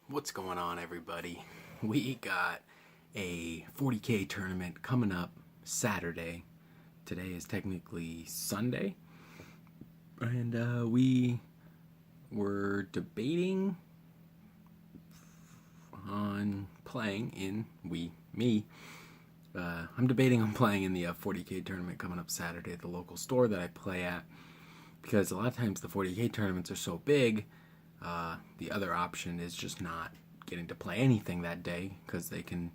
What's going on, everybody? We got a 40K tournament coming up Saturday. Today is technically Sunday. And we were debating on playing in, I'm debating on playing in the 40K tournament coming up Saturday at the local store that I play at. Because a lot of times the 40K tournaments are so big, the other option is just not getting to play anything that day because they can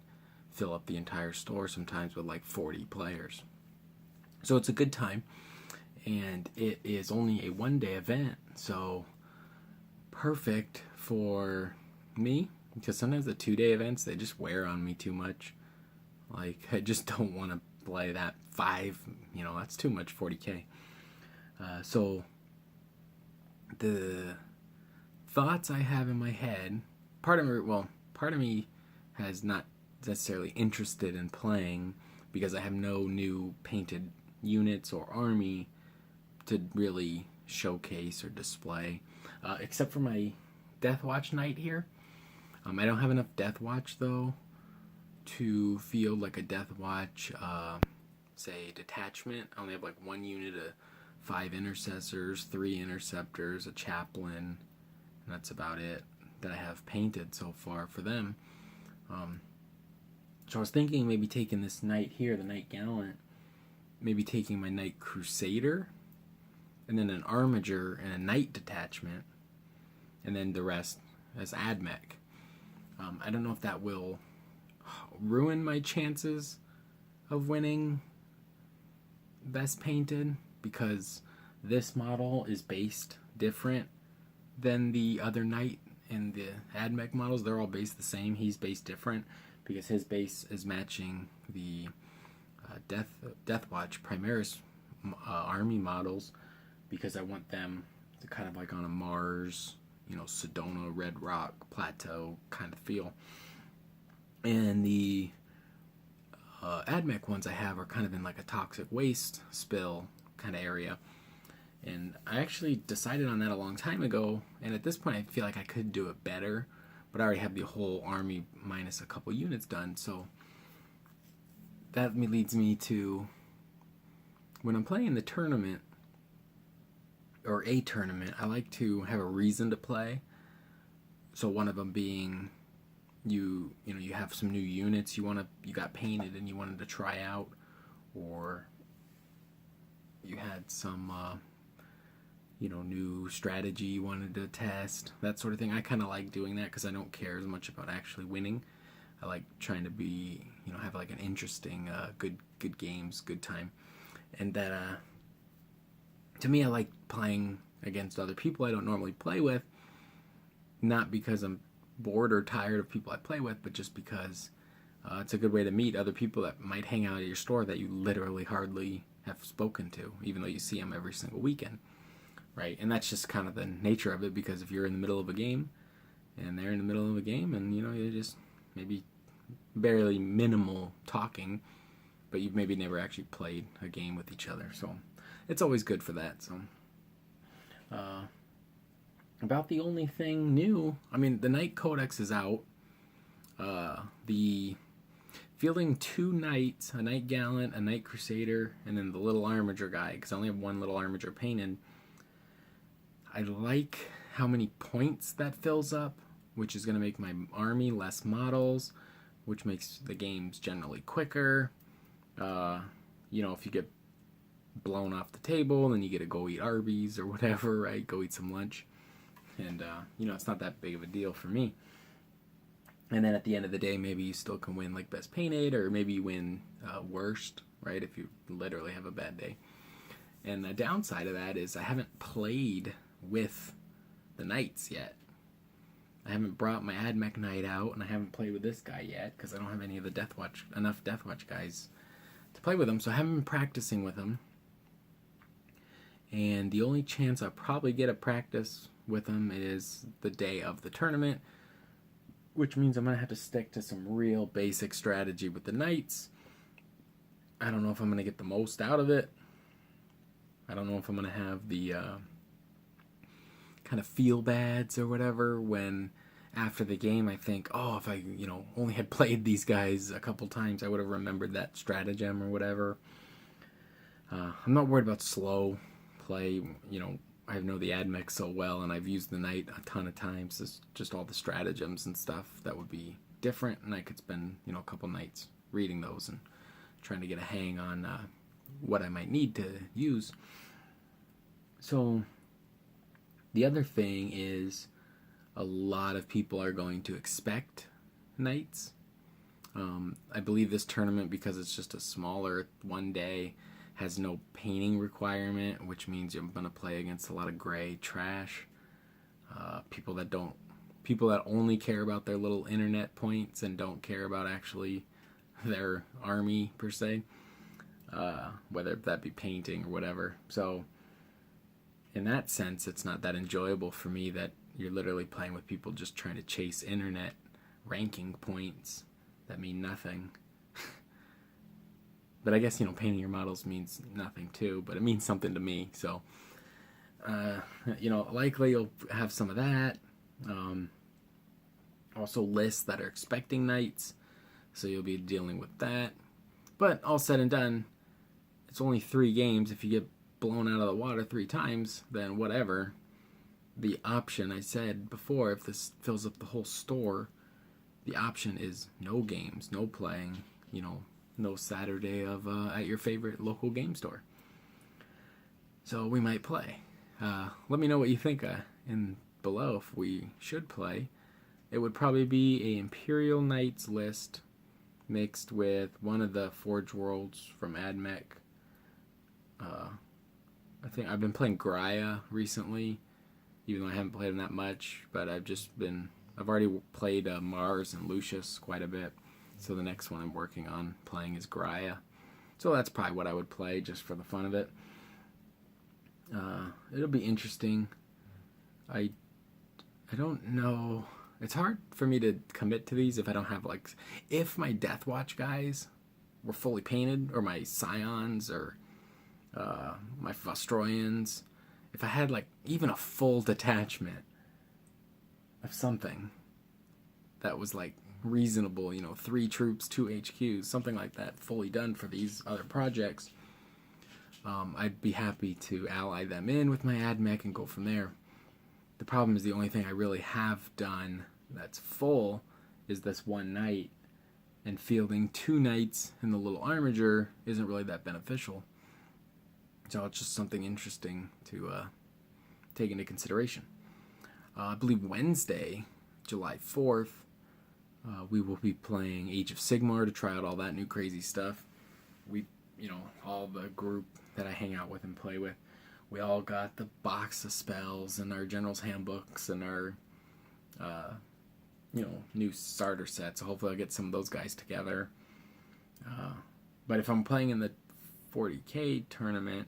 fill up the entire store sometimes with like 40 players. So it's a good time, and it is only a one-day event, so perfect for me because sometimes the two-day events, they just wear on me too much. Like, I just don't want to play that that's too much 40K. So the thoughts I have in my head, part of me has not necessarily interested in playing because I have no new painted units or army to really showcase or display, except for my Deathwatch Knight here. I don't have enough Deathwatch though to feel like a Deathwatch, say, detachment. I only have like one unit of 5 intercessors, 3 interceptors, a chaplain, and that's about it that I have painted so far for them. So I was thinking maybe taking this knight here, the Knight Gallant, maybe taking my Knight Crusader, and then an Armiger and a Knight detachment, and then the rest as AdMech. I don't know if that will ruin my chances of winning Best Painted, because this model is based different than the other Knight and the AdMech models. They're all based the same. He's based different because his base is matching the Deathwatch Primaris army models, because I want them to kind of like on a Mars, Sedona, Red Rock, Plateau kind of feel. And the AdMech ones I have are kind of in like a toxic waste spill kind of area. And I actually decided on that a long time ago, and at this point I feel like I could do it better, but I already have the whole army minus a couple units done. So that leads me to, when I'm playing the tournament, or a tournament, I like to have a reason to play. So one of them being you have some new units you got painted and you wanted to try out, or you had some new strategy you wanted to test, that sort of thing. I kind of like doing that because I don't care as much about actually winning. I like trying to be, have like an interesting, good games, good time. And that, to me, I like playing against other people I don't normally play with, not because I'm bored or tired of people I play with, but just because it's a good way to meet other people that might hang out at your store that you literally hardly have spoken to, even though you see them every single weekend. Right, and that's just kind of the nature of it, because if you're in the middle of a game and they're in the middle of a game, and you just maybe barely minimal talking, but you've maybe never actually played a game with each other, so it's always good for that. So about the only thing new, the Knight Codex is out. The fielding 2 knights, a Knight Gallant, a Knight Crusader, and then the little Armiger guy, because I only have one little Armiger painted. I like how many points that fills up, which is going to make my army less models, which makes the games generally quicker. If you get blown off the table, then you get to go eat Arby's or whatever, right? Go eat some lunch. And, it's not that big of a deal for me. And then at the end of the day, maybe you still can win like Best Painted, or maybe you win Worst, right? If you literally have a bad day. And the downside of that is I haven't played with the Knights yet. I haven't brought my AdMech Knight out, and I haven't played with this guy yet because I don't have any of the enough Deathwatch guys to play with them, so I haven't been practicing with them. And the only chance I'll probably get a practice with them is the day of the tournament, which means I'm going to have to stick to some real basic strategy with the Knights. I don't know if I'm going to get the most out of it. I don't know if I'm going to have the kind of feel bads or whatever when after the game, I think, oh, if I, only had played these guys a couple times, I would have remembered that stratagem or whatever. I'm not worried about slow play. I know the AdMech so well, and I've used the Knight a ton of times. It's just all the stratagems and stuff that would be different, and I could spend, a couple nights reading those and trying to get a hang on what I might need to use. So the other thing is a lot of people are going to expect Knights. I believe this tournament, because it's just a smaller one day, has no painting requirement, which means you're going to play against a lot of gray trash. People that only care about their little internet points and don't care about actually their army per se, whether that be painting or whatever. So in that sense, it's not that enjoyable for me that you're literally playing with people just trying to chase internet ranking points that mean nothing. But I guess, painting your models means nothing too, but it means something to me. So, likely you'll have some of that. Also lists that are expecting Knights, so you'll be dealing with that. But all said and done, it's only 3 games. If you get blown out of the water 3 times, then whatever. The option, I said before, if this fills up the whole store, the option is no games, no playing, no Saturday of at your favorite local game store. So we might play. Let me know what you think in below if we should play. It would probably be a Imperial Knights list mixed with one of the Forge Worlds from AdMech. I think I've been playing Graia recently, even though I haven't played them that much, but I've already played Mars and Lucius quite a bit. So the next one I'm working on playing is Graia. So that's probably what I would play just for the fun of it. It'll be interesting. I don't know. It's hard for me to commit to these if I don't have, if my Death Watch guys were fully painted, or my Scions, or my Vostroyans. If I had, even a full detachment of something that was, reasonable, 3 troops, 2 HQs, something like that, fully done for these other projects, I'd be happy to ally them in with my AdMech and go from there. The problem is the only thing I really have done that's full is this one Knight, and fielding 2 Knights in the little armiger isn't really that beneficial. So it's just something interesting to take into consideration. I believe Wednesday, July 4th, we will be playing Age of Sigmar to try out all that new crazy stuff. We, all the group that I hang out with and play with, we all got the box of spells and our General's Handbooks and our, new starter sets. So hopefully I'll get some of those guys together. But if I'm playing in the 40K tournament,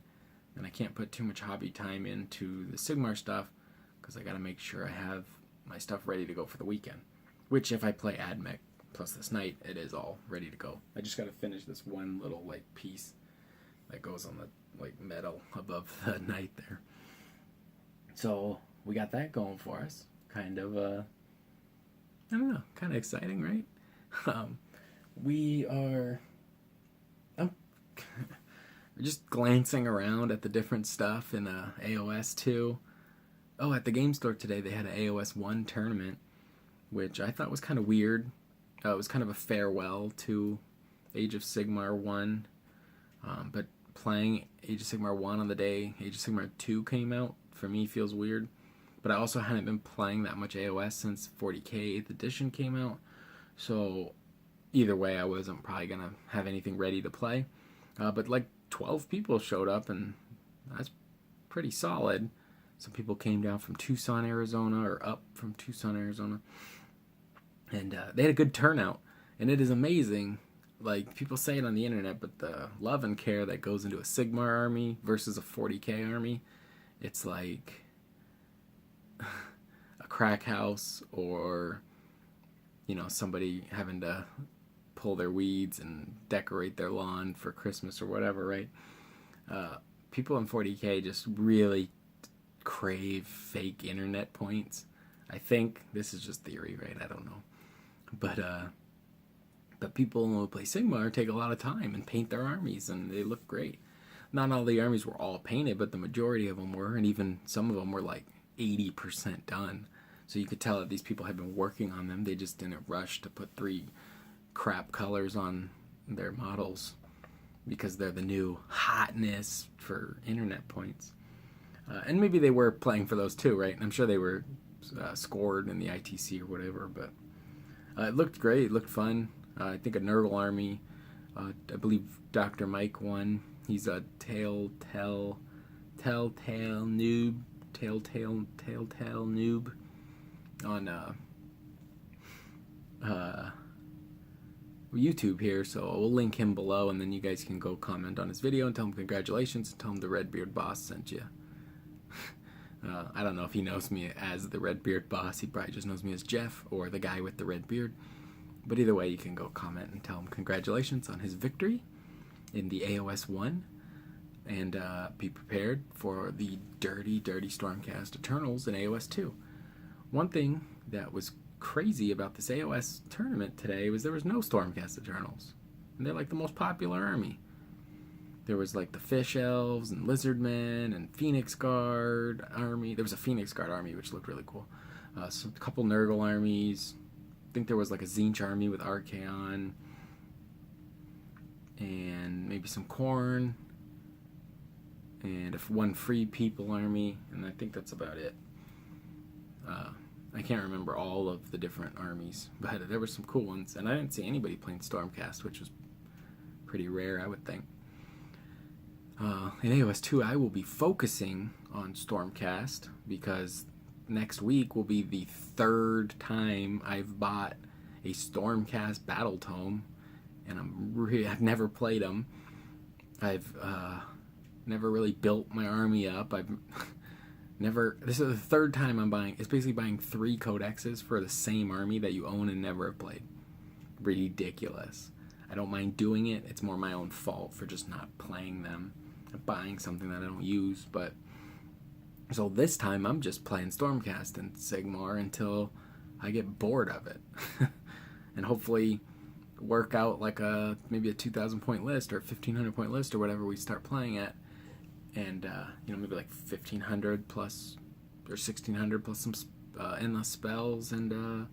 then I can't put too much hobby time into the Sigmar stuff, because I got to make sure I have my stuff ready to go for the weekend. Which, if I play AdMech plus this Knight, it is all ready to go. I just got to finish this one little piece that goes on the metal above the Knight there. So we got that going for us. Kind of I don't know, kind of exciting, right? We are we're just glancing around at the different stuff in AOS 2. Oh, at the game store today they had an AOS 1 tournament, which I thought was kind of weird. It was kind of a farewell to Age of Sigmar 1. But playing Age of Sigmar 1 on the day Age of Sigmar 2 came out, for me, feels weird. But I also hadn't been playing that much AOS since 40K 8th edition came out. So either way, I wasn't probably going to have anything ready to play. But 12 people showed up, and that's pretty solid. Some people came down from Tucson, Arizona, or up from Tucson, Arizona. And they had a good turnout. And it is amazing. People say it on the internet, but the love and care that goes into a Sigmar army versus a 40K army, it's like a crack house, or, somebody having to pull their weeds and decorate their lawn for Christmas or whatever, right? People in 40K just really crave fake internet points. I think this is just theory, right? I don't know. But people who play Sigmar take a lot of time and paint their armies, and they look great. Not all the armies were all painted, but the majority of them were, and even some of them were like 80% done. So you could tell that these people had been working on them. They just didn't rush to put 3 crap colors on their models because they're the new hotness for internet points. And maybe they were playing for those too, right? I'm sure they were scored in the ITC or whatever, but it looked great. It looked fun. I think a Nurgle army. I believe Dr. Mike won. He's a telltale noob on YouTube here, so we'll link him below, and then you guys can go comment on his video and tell him congratulations and tell him the Redbeard boss sent you. I don't know if he knows me as the Redbeard boss. He probably just knows me as Jeff or the guy with the red beard. But either way, you can go comment and tell him congratulations on his victory in the AOS 1. And be prepared for the dirty Stormcast Eternals in AOS 2. One thing that was crazy about this AOS tournament today was there was no Stormcast Eternals. And they're like the most popular army. There was like the Fish Elves and Lizardmen and Phoenix Guard army. There was a Phoenix Guard army, which looked really cool. So a couple Nurgle armies. I think there was like a Tzeentch army with Archaon. And maybe some Khorne. And one Free People army. And I think that's about it. I can't remember all of the different armies. But there were some cool ones. And I didn't see anybody playing Stormcast, which was pretty rare, I would think. In AOS 2, I will be focusing on Stormcast because next week will be the 3rd time I've bought a Stormcast Battle Tome, and I've never played them. I've never really built my army up. This is the 3rd time I'm buying. It's basically buying 3 codexes for the same army that you own and never have played. Ridiculous. I don't mind doing it. It's more my own fault for just not playing them. Buying something that I don't use, but so this time I'm just playing Stormcast and Sigmar until I get bored of it. And hopefully work out like maybe a 2,000 point list or 1,500 point list or whatever we start playing at, and maybe like 1,500 plus or 1,600 plus some endless spells and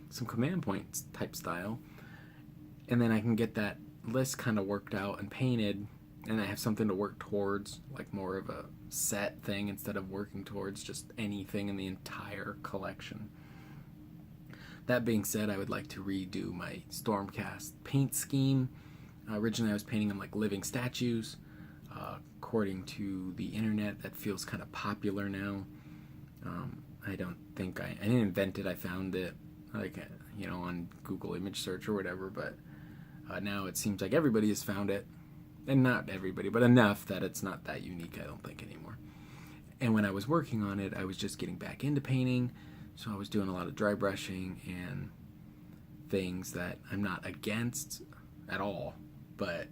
some command points type style, and then I can get that list kind of worked out and painted. And I have something to work towards, like more of a set thing instead of working towards just anything in the entire collection. That being said, I would like to redo my Stormcast paint scheme. Originally I was painting them like living statues. According to the internet, that feels kind of popular now. I don't think I didn't invent it. I found it on Google image search or whatever, but now it seems like everybody has found it. And not everybody, but enough that it's not that unique, I don't think, anymore. And when I was working on it, I was just getting back into painting, so I was doing a lot of dry brushing and things that I'm not against at all, but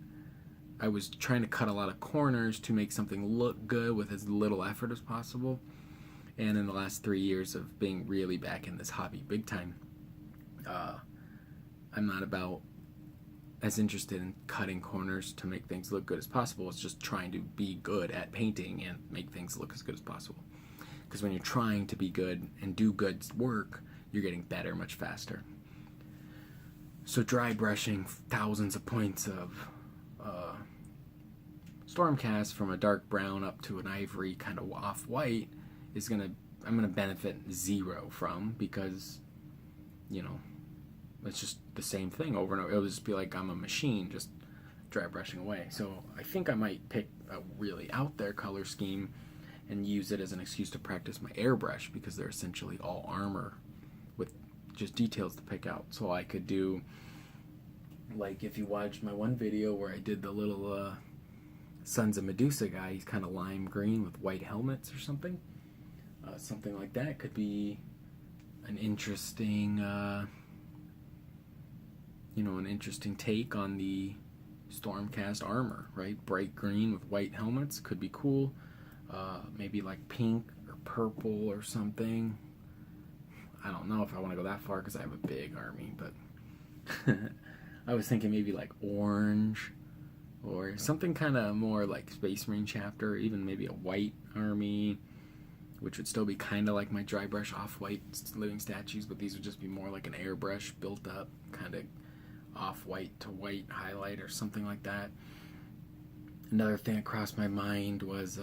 I was trying to cut a lot of corners to make something look good with as little effort as possible. And in the last 3 years of being really back in this hobby big time, I'm not about as interested in cutting corners to make things look good as possible. It's just trying to be good at painting and make things look as good as possible. Because when you're trying to be good and do good work, you're getting better much faster. So dry brushing thousands of points of Stormcast from a dark brown up to an ivory kind of off-white I'm gonna benefit 0 from, because it's just the same thing over and over. It'll just be like I'm a machine just dry brushing away. So I think I might pick a really out there color scheme and use it as an excuse to practice my airbrush, because they're essentially all armor with just details to pick out. So I could do, like, if you watched my one video where I did the little Sons of Medusa guy, he's kind of lime green with white helmets or something. Something like that could be an interesting an interesting take on the Stormcast armor, right? Bright green with white helmets could be cool. Maybe like pink or purple or something. I don't know if I want to go that far because I have a big army, but I was thinking maybe like orange or something kind of more like Space Marine chapter, even maybe a white army, which would still be kind of like my dry brush off-white living statues, but these would just be more like an airbrush built up, kind of off-white to white highlight or something like that. Another thing that crossed my mind was,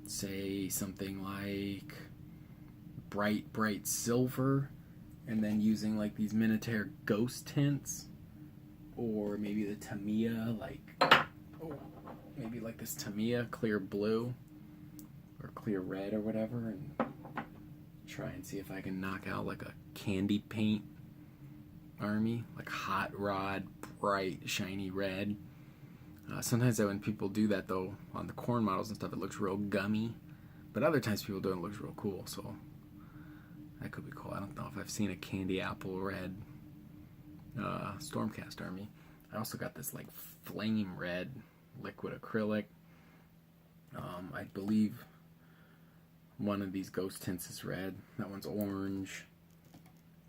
say something like bright silver, and then using like these Minotaur ghost tints, or maybe the Tamiya, maybe like this Tamiya clear blue or clear red or whatever, and try and see if I can knock out like a candy paint army, like hot rod, bright shiny red. Sometimes when people do that though on the corn models and stuff, it looks real gummy, but other times people do it, it looks real cool, so that could be cool. I don't know if I've seen a candy apple red Stormcast army. I also got this like flame red liquid acrylic. I believe one of these ghost tints is red. That one's orange.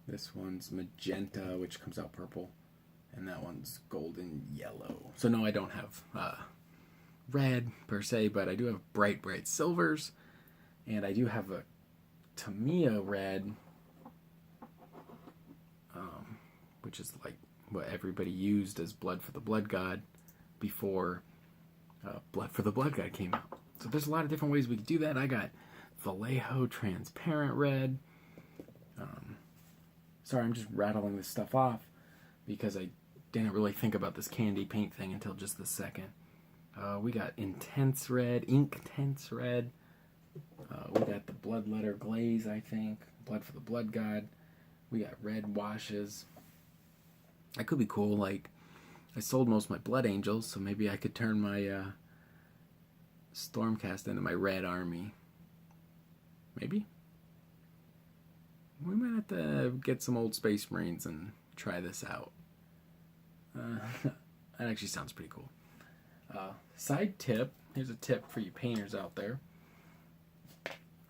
This one's magenta, which comes out purple. And that one's golden yellow. So no, I don't have red per se, but I do have bright silvers. And I do have a Tamiya red, which is like what everybody used as Blood for the Blood God before Blood for the Blood God came out. So there's a lot of different ways we could do that. I got Vallejo transparent red. Sorry, I'm just rattling this stuff off because I didn't really think about this candy paint thing until just the second. We got intense red, ink tense red. We got the bloodletter glaze, I think. Blood for the Blood God. We got red washes. That could be cool. Like, I sold most of my Blood Angels, so maybe I could turn my Stormcast into my red army. Maybe? We might have to get some old Space Marines and try this out. That actually sounds pretty cool. Side tip, here's a tip for you painters out there,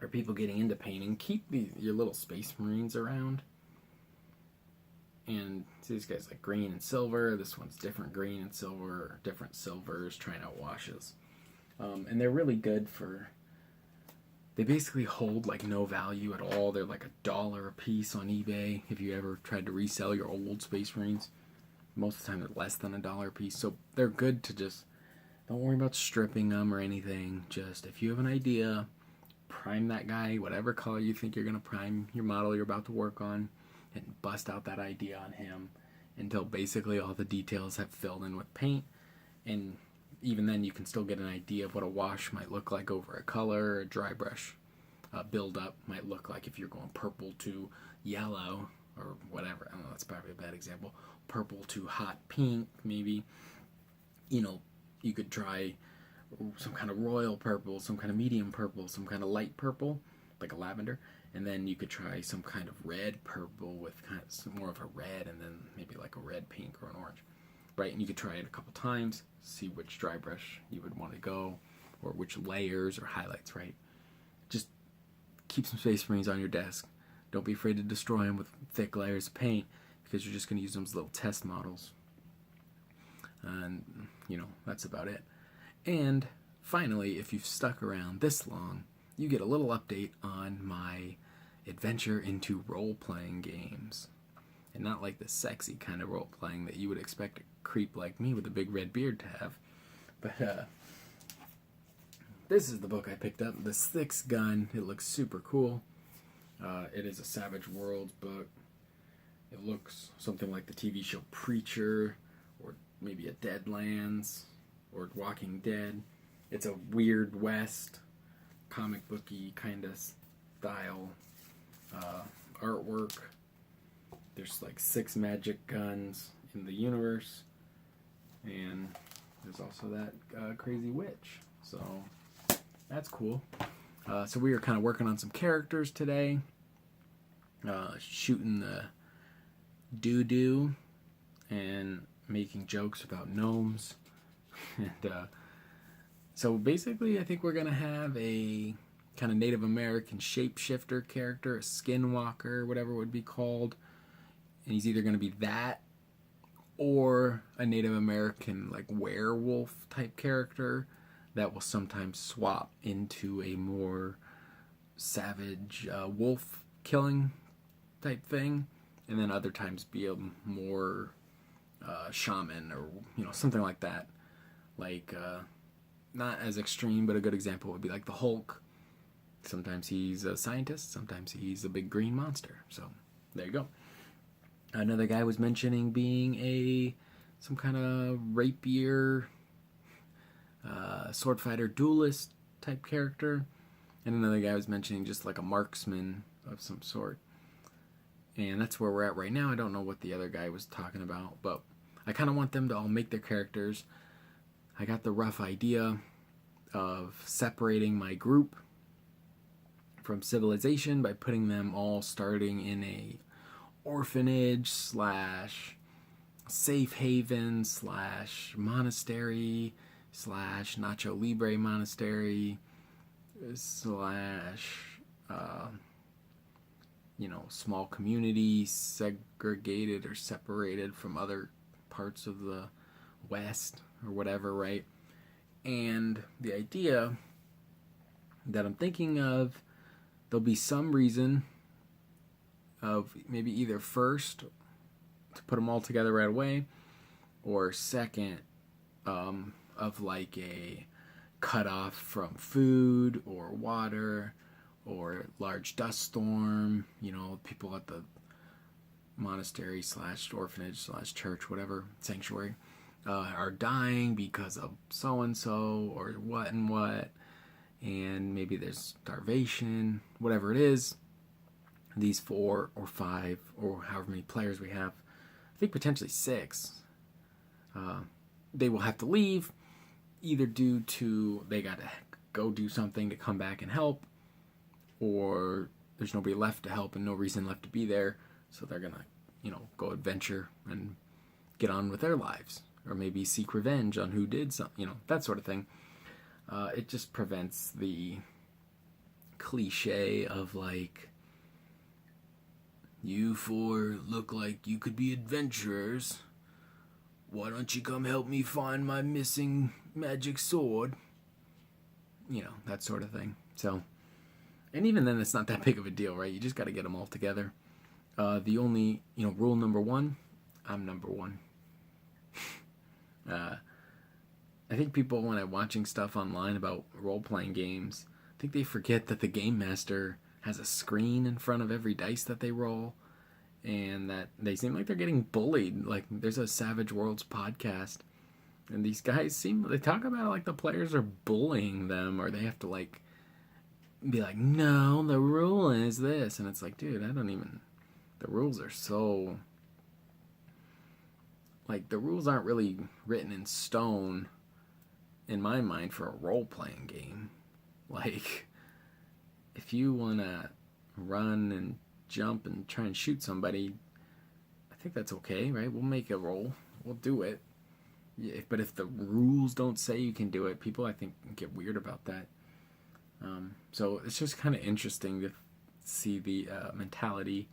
or people getting into painting. Keep your little Space Marines around. And see, these guys like green and silver. This one's different green and silver, or different silvers, trying out washes. And they're really good for... They basically hold like no value at all. They're like $1 a piece on eBay if you ever tried to resell your old Space Marines. Most of the time they're less than $1 a piece. So they're good to just... Don't worry about stripping them or anything. Just if you have an idea, prime that guy, whatever color you think you're going to prime your model you're about to work on, and bust out that idea on him until basically all the details have filled in with paint. And even then you can still get an idea of what a wash might look like over a color, or a dry brush build-up might look like if you're going purple to yellow or whatever. I don't know, that's probably a bad example. Purple to hot pink, maybe. You know, you could try some kind of royal purple, some kind of medium purple, some kind of light purple, like a lavender, and then you could try some kind of red purple with kind of some more of a red, and then maybe like a red pink or an orange, right? And you could try it a couple times, see which dry brush you would want to go, or which layers or highlights, right? Just keep some Space Marines on your desk. Don't be afraid to destroy them with thick layers of paint, because you're just going to use them as little test models. And, you know, that's about it. And finally, if you've stuck around this long, you get a little update on my adventure into role-playing games. And not like the sexy kind of role-playing that you would expect a creep like me with a big red beard to have. But this is the book I picked up, The Sixth Gun. It looks super cool. It is a Savage Worlds book. It looks something like the TV show Preacher, or maybe a Deadlands, or Walking Dead. It's a Weird West, comic booky kind of style artwork. There's like 6 magic guns in the universe, and there's also that crazy witch. So that's cool. So we were kind of working on some characters today, shooting the doo-doo and making jokes about gnomes. And so basically I think we're going to have a kind of Native American shapeshifter character, a skinwalker, whatever it would be called. And he's either going to be that or a Native American like werewolf type character that will sometimes swap into a more savage wolf killing type thing, and then other times be a more shaman or something like that. Like not as extreme, but a good example would be like the Hulk. Sometimes he's a scientist, sometimes he's a big green monster. So there you go. Another guy was mentioning being some kind of rapier, sword fighter, duelist type character. And another guy was mentioning just like a marksman of some sort. And that's where we're at right now. I don't know what the other guy was talking about, but I kind of want them to all make their characters. I got the rough idea of separating my group from civilization by putting them all starting in a orphanage / safe haven / monastery / Nacho Libre monastery / small community, segregated or separated from other parts of the West or whatever, right? And the idea that I'm thinking of, there'll be some reason of maybe either first to put them all together right away, or second of like a cutoff from food or water or large dust storm. People at the monastery / orphanage / church, whatever, sanctuary, are dying because of so-and-so or what and what, and maybe there's starvation, whatever it is. These 4 or 5 or however many players we have, I think potentially 6, they will have to leave, either due to they got to go do something to come back and help, or there's nobody left to help and no reason left to be there, so they're gonna go adventure and get on with their lives, or maybe seek revenge on who did something, that sort of thing. It just prevents the cliche of like, you 4 look like you could be adventurers. Why don't you come help me find my missing magic sword? That sort of thing. So, and even then, it's not that big of a deal, right? You just got to get them all together. The only, rule number 1, I'm number 1. I think people, when I'm watching stuff online about role-playing games, I think they forget that the game master has a screen in front of every dice that they roll, and that they seem like they're getting bullied. Like, there's a Savage Worlds podcast, and these guys they talk about it like the players are bullying them, or they have to like be like, no, the rule is this, and it's like, dude, the rules are so, like, the rules aren't really written in stone in my mind for a role-playing game. Like, if you want to run and jump and try and shoot somebody, I think that's okay, right? We'll make a roll. We'll do it. Yeah, but if the rules don't say you can do it, people, I think, get weird about that. So it's just kind of interesting to see the mentality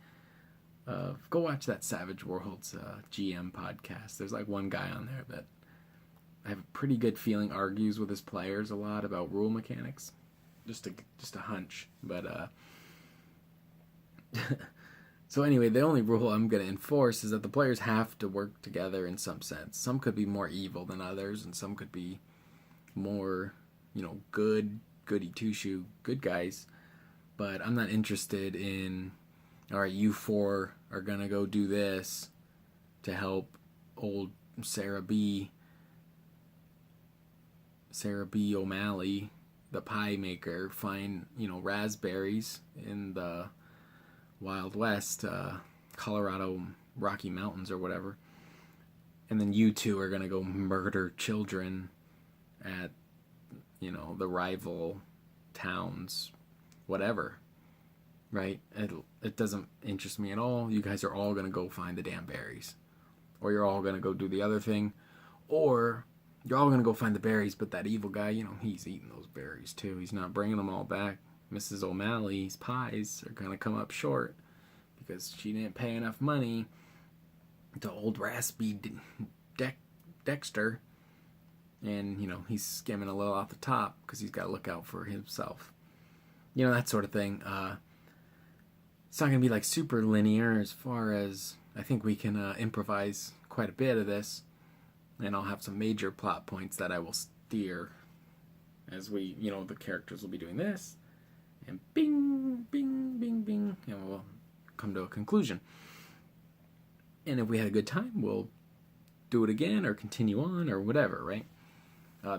of... Go watch that Savage Worlds GM podcast. There's like one guy on there that I have a pretty good feeling argues with his players a lot about rule mechanics. Just a hunch, but so anyway, the only rule I'm going to enforce is that the players have to work together in some sense. Some could be more evil than others, and some could be more, goody two-shoe, good guys. But I'm not interested in, all right, you 4 are going to go do this to help old Sarah B. O'Malley, the pie maker, find, raspberries in the Wild West, Colorado Rocky Mountains or whatever. And then you 2 are going to go murder children at, the rival towns, whatever. Right? It doesn't interest me at all. You guys are all going to go find the damn berries. Or you're all going to go do the other thing. Or you're all going to go find the berries, but that evil guy, he's eating those berries too. He's not bringing them all back. Mrs. O'Malley's pies are going to come up short because she didn't pay enough money to old raspy Dexter. And, you know, he's skimming a little off the top because he's got to look out for himself. You know, that sort of thing. It's not going to be like super linear as far as I think we can improvise quite a bit of this. And I'll have some major plot points that I will steer as we, you know, the characters will be doing this. And bing, bing, bing, bing. And we'll come to a conclusion. And if we had a good time, we'll do it again or continue on or whatever, right?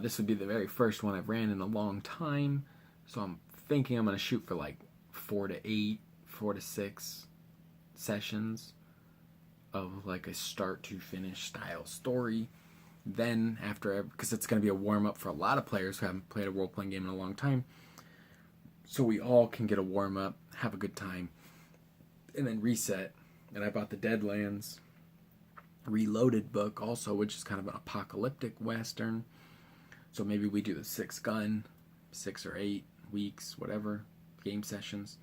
This would be the very first one I've ran in a long time, so I'm thinking I'm going to shoot for like 4 to 8, 4 to 6 sessions of like a start to finish style story. Then after, because it's going to be a warm-up for a lot of players who haven't played a role-playing game in a long time, so we all can get a warm-up, have a good time, and then reset. And I bought the Deadlands Reloaded book also, which is kind of an apocalyptic western. So maybe we do the 6-gun, 6 or 8 weeks, whatever, game sessions.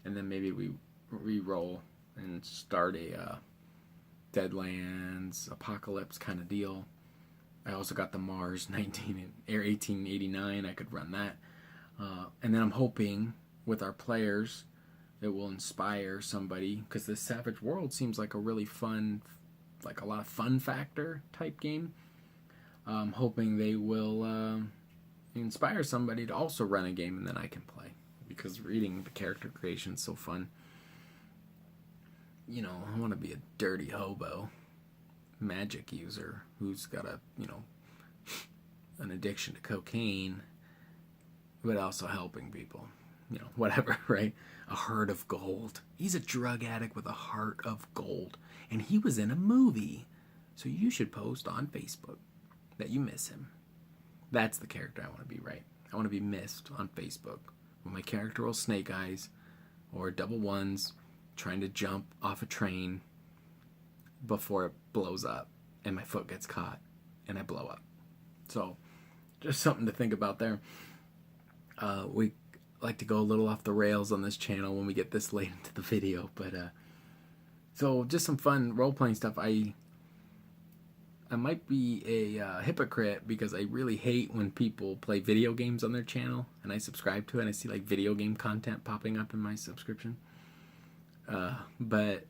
And then maybe we re-roll and start a Deadlands Apocalypse kind of deal. I also got the Mars 1889. I could run that. And then I'm hoping with our players it will inspire somebody, because this Savage World seems like a really fun, like a lot of fun factor type game. I'm hoping they will inspire somebody to also run a game and then I can play, because reading the character creation is so fun. You know, I want to be a dirty hobo magic user who's got a, you know, an addiction to cocaine, but also helping people, you know, whatever, right? A heart of gold. He's a drug addict with a heart of gold, and he was in a movie, so you should post on Facebook that you miss him. That's the character I want to be, right? I want to be missed on Facebook with my character all snake eyes or double ones trying to jump off a train before it blows up and my foot gets caught and I blow up. So just something to think about there. We like to go a little off the rails on this channel when we get this late into the video, but so just some fun role-playing stuff. I might be a hypocrite because I really hate when people play video games on their channel and I subscribe to it and I see like video game content popping up in my subscription. But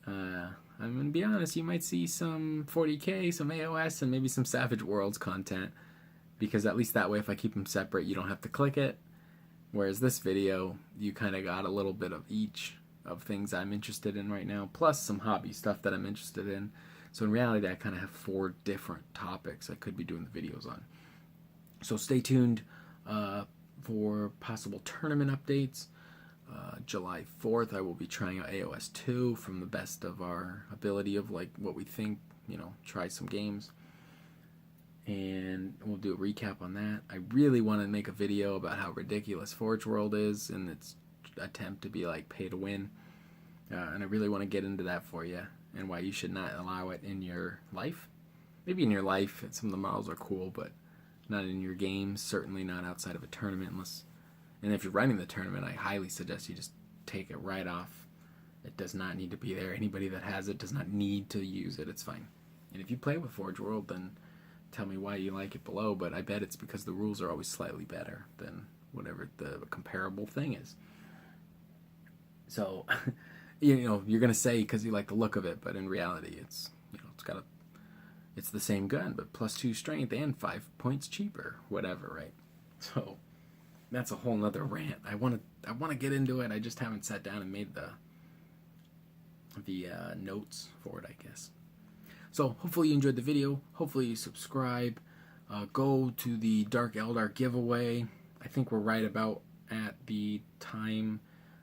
I'm going to be honest, you might see some 40K, some AOS, and maybe some Savage Worlds content, because at least that way if I keep them separate you don't have to click it. Whereas this video, you kind of got a little bit of each of things I'm interested in right now, plus some hobby stuff that I'm interested in. So in reality, I kind of have 4 different topics I could be doing the videos on. So stay tuned for possible tournament updates. July 4th, I will be trying out AOS 2 from the best of our ability of like what we think, you know, try some games. And we'll do a recap on that. I really want to make a video about how ridiculous Forge World is and its attempt to be like pay to win. And I really want to get into that for you, and why you should not allow it in your life. Maybe in your life, some of the models are cool, but not in your games, certainly not outside of a tournament. And if you're running the tournament, I highly suggest you just take it right off. It does not need to be there. Anybody that has it does not need to use it. It's fine. And if you play with Forge World, then tell me why you like it below, but I bet it's because the rules are always slightly better than whatever the comparable thing is. So, you know, you're going to say because you like the look of it, but in reality, it's, you know, it's the same gun, but +2 strength and 5 points cheaper, whatever, right? So that's a whole nother rant. I want to get into it. I just haven't sat down and made the notes for it, I guess. So hopefully you enjoyed the video. Hopefully you subscribe. Go to the Dark Eldar giveaway. I think we're right about at the time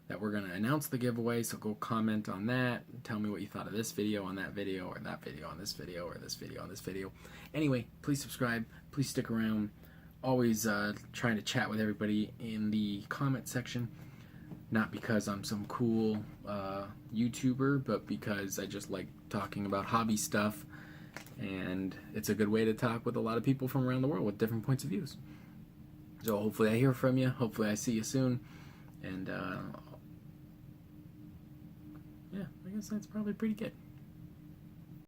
that we're going to announce the giveaway, so go comment on that. Tell me what you thought of this video, on that video, or that video, on this video, or this video, on this video. Anyway, please subscribe. Please stick around. Always trying to chat with everybody in the comment section. Not because I'm some cool YouTuber, but because I just like talking about hobby stuff. And it's a good way to talk with a lot of people from around the world with different points of views. So hopefully I hear from you. Hopefully I see you soon. And yeah, I guess that's probably pretty good.